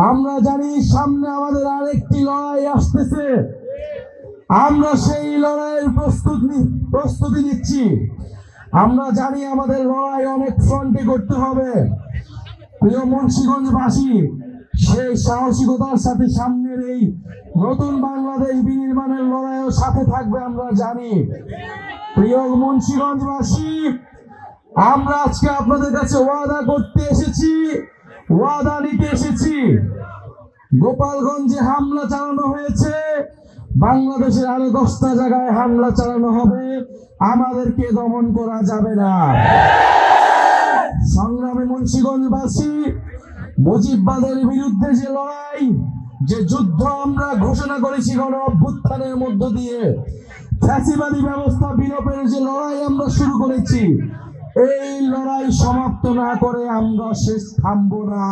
আমরা জানি সামনে আমাদের আরেকটি লড়াই আসতেছে। আমরা সেই লড়াইয়ের প্রস্তুতি নিচ্ছি। আমরা জানি আমাদের লড়াই অনেক ফ্রন্টে করতে হবে। প্রিয় মুন্সিগঞ্জবাসী, সেই সাহসিকতার সাথে সামনের এই নতুন বাংলাদেশ বিনির্মাণের লড়াইয়ের সাথে থাকবে আমরা জানি। প্রিয় মুন্সিগঞ্জবাসী, আমরা আজকে আপনাদের কাছে ওয়াদা করতে এসেছি, ওয়াদা নিতে এসেছি। গোপালগঞ্জে হামলা চালানো হয়েছে, বাংলাদেশের আরো 10টা জায়গায় হামলা চালানো হবে। আমাদেরকে দমন করা যাবে না। সংগ্রামী মুন্সিগঞ্জবাসী, মুজিববাদের বিরুদ্ধে যে লড়াই, যে যুদ্ধ আমরা ঘোষণা করেছি গণ অভ্যুত্থানের মধ্য দিয়ে, ফ্যাসিবাদী ব্যবস্থা বিলোপের যে লড়াই আমরা শুরু করেছি, এই লড়াই সমাপ্ত না করে আমরা শেষ থামবো না।